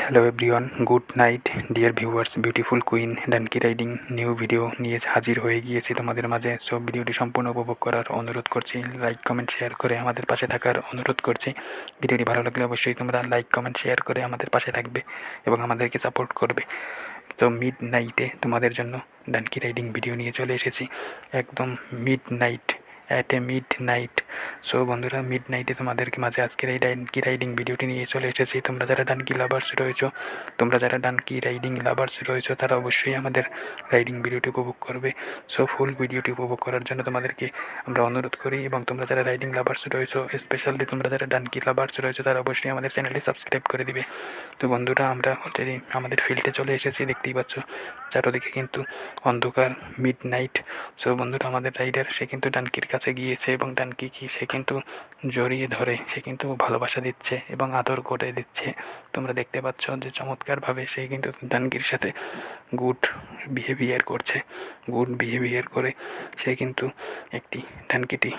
Hello everyone, good night dear viewers. Beautiful queen donkey riding new video নিয়ে হাজির হয়ে গিয়েছি তোমাদের মাঝে। সো ভিডিওটি সম্পূর্ণ উপভোগ করার অনুরোধ করছি, লাইক কমেন্ট শেয়ার করে আমাদের পাশে থাকার অনুরোধ করছি। ভিডিওটি ভালো লাগলে অবশ্যই তোমরা লাইক কমেন্ট শেয়ার করে আমাদের পাশে থাকবে এবং আমাদেরকে সাপোর্ট করবে। তো মিড নাইটে তোমাদের জন্য ডানকি রাইডিং ভিডিও নিয়ে চলে এসেছি, একদম mid night, at a mid night. So বন্ধুরা, মিড নাইটে তোমাদেরকে মাঝে আজকের এই ডানকি রাইডিং ভিডিওটি নিয়ে চলে এসেছি। তোমরা যারা ডানকি লাভার্স রয়েছো তারা অবশ্যই আমাদের রাইডিং ভিডিওটি উপভোগ করবে। সো ফুল ভিডিওটি উপভোগ করার জন্য তোমাদেরকে আমরা অনুরোধ করি, এবং তোমরা যারা রাইডিং লাভার্স রয়েছো, স্পেশালি তোমরা যারা ডানকি লাভার্স রয়েছো, তারা অবশ্যই আমাদের চ্যানেলটি সাবস্ক্রাইব করে দিবে। তো বন্ধুরা, আমরা অলরেডি আমাদের ফিল্ডে চলে এসেছি, দেখতেই পাচ্ছ চারোদিকে কিন্তু অন্ধকার, মিড নাইট। সো বন্ধুরা, আমাদের রাইডার সে কিন্তু ডানকির কাছে গিয়েছে এবং ডানকি সে কিন্তু জড়িয়ে ধরে, সে কিন্তু ভালোবাসা দিচ্ছে এবং আদর করে দিচ্ছে। তোমরা দেখতে পাচ্ছ যে চমৎকারভাবে সে কিন্তু ডানকির সাথে গুড বিহেভিয়ার করে সে কিন্তু একটি ডানকিটি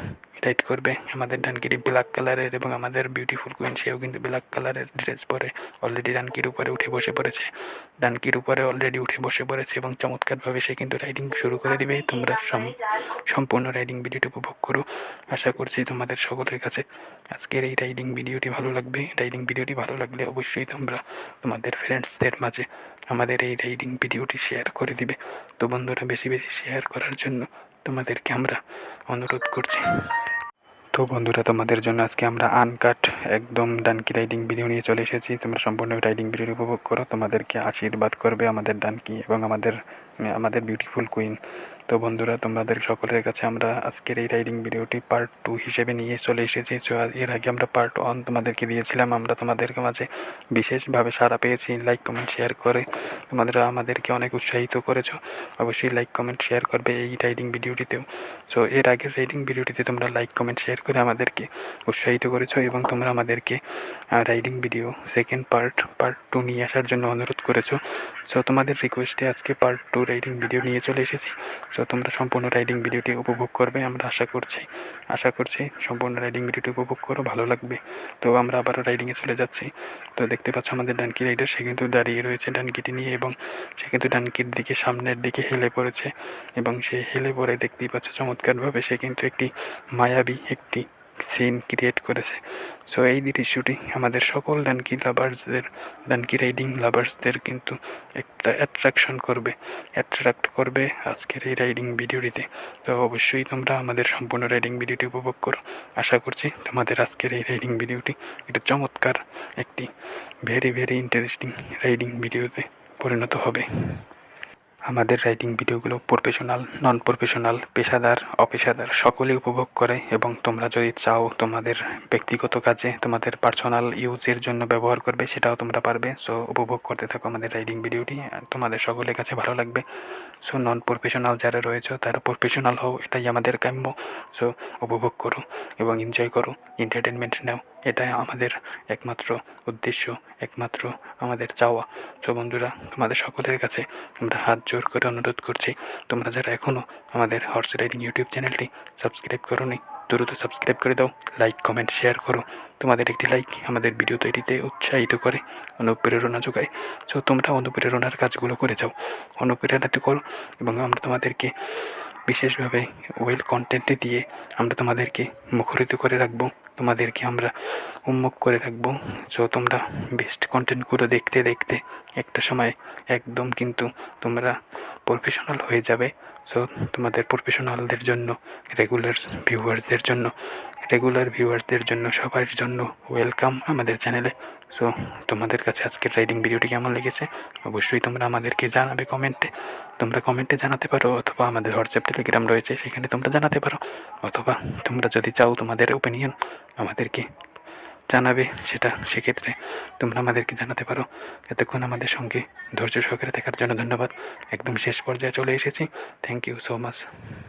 রাইড করবে। আমাদের ডানকিটি ব্ল্যাক কালারের এবং আমাদের বিউটিফুল কুইন সেও কিন্তু ব্ল্যাক কালারের ড্রেস পরে অলরেডি ডানকির উপরে উঠে বসে পড়েছে এবং চমৎকারভাবে সে কিন্তু রাইডিং শুরু করে দিবে। তোমরা সম্পূর্ণ রাইডিং ভিডিওটি উপভোগ করো। আশা করছি তোমাদের সকলের কাছে আজকের এই রাইডিং ভিডিওটি ভালো লাগবে। রাইডিং ভিডিওটি ভালো লাগলে অবশ্যই তোমরা তোমাদের ফ্রেন্ডসদের মাঝে আমাদের এই রাইডিং ভিডিওটি শেয়ার করে দিবে। তো বন্ধুরা, বেশি বেশি শেয়ার করার জন্য তোমাদেরকে আমরা অনুরোধ করছি। তো বন্ধুরা, তোমাদের জন্য আজকে আমরা আনকাট একদম ডানকি রাইডিং ভিডিও নিয়ে চলে এসেছি। তোমরা সম্পূর্ণ রাইডিং ভিডিও উপভোগ করো। তোমাদেরকে আশীর্বাদ করবে আমাদের ডানকি এবং আমাদের বিউটিফুল কুইন। তো বন্ধুরা, তোমাদের সকলের কাছে আমরা আজকের এই রাইডিং ভিডিওটি পার্ট 2 হিসেবে নিয়ে চলে এসেছি। তো এর আগে আমরা পার্ট 1 তোমাদেরকে দিয়েছিলাম। আমরা তোমাদেরকে মাঝে বিশেষভাবে সাড়া পেয়েছি। লাইক কমেন্ট শেয়ার করে তোমরা আমাদেরকে অনেক উৎসাহিত করেছো। অবশ্যই লাইক কমেন্ট শেয়ার করবে এই রাইডিং ভিডিওটিতেও। সো এর আগের রাইডিং ভিডিওটিতে তোমরা লাইক কমেন্ট শেয়ার করে আমাদেরকে উৎসাহিত করেছো এবং তোমরা আমাদেরকে রাইডিং ভিডিও সেকেন্ড পার্ট 2 নিয়ে আসার জন্য অনুরোধ করেছো। সো তোমাদের রিকোয়েস্টে আজকে পার্ট 2 রাইডিং ভিডিও নিয়ে চলে এসেছি। সো তোমরা সম্পূর্ণ রাইডিং ভিডিওটি উপভোগ করবে, আমরা আশা করছি সম্পূর্ণ রাইডিং ভিডিওটি উপভোগ করো, ভালো লাগবে। তো আমরা আবারও রাইডিংয়ে চলে যাচ্ছি। তো দেখতে পাচ্ছ আমাদের ডানকি রাইডার সে কিন্তু দাঁড়িয়ে রয়েছে ডানকিটি নিয়ে এবং সে কিন্তু ডানকির দিকে সামনের দিকে হেলে পড়েছে এবং সে হেলে পড়ে দেখতেই পাচ্ছ চমৎকারভাবে সে কিন্তু একটি মায়াবী একটি সিন ক্রিয়েট করেছে। সো এই দৃশ্যটি আমাদের সকল ডানকি রাইডিং লাভার্সদের কিন্তু একটা অ্যাট্রাক্ট করবে আজকের এই রাইডিং ভিডিওটিতে। তো অবশ্যই তোমরা আমাদের সম্পূর্ণ রাইডিং ভিডিওটি উপভোগ করো। আশা করছি তোমাদের আজকের এই রাইডিং ভিডিওটি একটা চমৎকার একটি ভেরি ভেরি ইন্টারেস্টিং রাইডিং ভিডিওতে পরিণত হবে। আমাদের রাইডিং ভিডিওগুলো প্রফেশনাল, নন প্রফেশনাল, পেশাদার, অপেশাদার সকলেই উপভোগ করে এবং তোমরা যদি চাও তোমাদের ব্যক্তিগত কাজে তোমাদের পার্সোনাল ইউজের জন্য ব্যবহার করবে, সেটাও তোমরা পারবে। সো উপভোগ করতে থাকো আমাদের রাইডিং ভিডিওটি, তোমাদের সকলের কাছে ভালো লাগবে। সো নন প্রফেশনাল যারা রয়েছে তারা প্রফেশনাল হও, এটাই আমাদের কাম্য। সো উপভোগ করো এবং এনজয় করো, এন্টারটেনমেন্ট নাও, এটাই আমাদের একমাত্র উদ্দেশ্য, একমাত্র আমাদের চাওয়া। তো বন্ধুরা, তোমাদের সকলের কাছে আমরা হাত জোর করে অনুরোধ করছি, তোমরা যারা এখনও আমাদের হর্স রাইডিং ইউটিউব চ্যানেলটি সাবস্ক্রাইব করোনি, দ্রুত সাবস্ক্রাইব করে দাও, লাইক কমেন্ট শেয়ার করো। তোমাদের একটি লাইক আমাদের ভিডিও তৈরিতে উৎসাহিত করে, অনুপ্রেরণা যোগায়। সো তোমরা অনুপ্রেরণার কাজগুলো করে যাও, অনুপ্রেরণাতে করো এবং আমরা তোমাদেরকে বিশেষভাবে ওয়েল কন্টেন্টে দিয়ে আমরা তোমাদেরকে মুখরিত করে রাখবো, তোমাদেরকে আমরা উন্মুখ করে রাখবো। সো তোমরা বেস্ট কন্টেন্টগুলো দেখতে দেখতে একটা সময় একদম কিন্তু তোমরা প্রফেশনাল হয়ে যাবে। সো তোমাদের প্রফেশনালদের জন্য, রেগুলার ভিউয়ার্সদের জন্য সবার জন্য ওয়েলকাম আমাদের চ্যানেলে। সো তোমাদের কাছে আজকের রাইডিং ভিডিওটি কেমন লেগেছে অবশ্যই তোমরা আমাদেরকে জানাবে কমেন্টে। তোমরা কমেন্টে জানাতে পারো, অথবা আমাদের হোয়াটসঅ্যাপ টেলিগ্রাম রয়েছে সেখানে তোমরা জানাতে পারো, অথবা তোমরা যদি চাও তোমাদের ওপিনিয়ন আমাদেরকে জানাবে, সেক্ষেত্রে তোমরা আমাদেরকে জানাতে পারো। এতক্ষণ আমাদের সঙ্গে ধৈর্য সহকারে থাকার জন্য ধন্যবাদ। একদম শেষ পর্যায়ে চলে এসেছি। Thank you so much.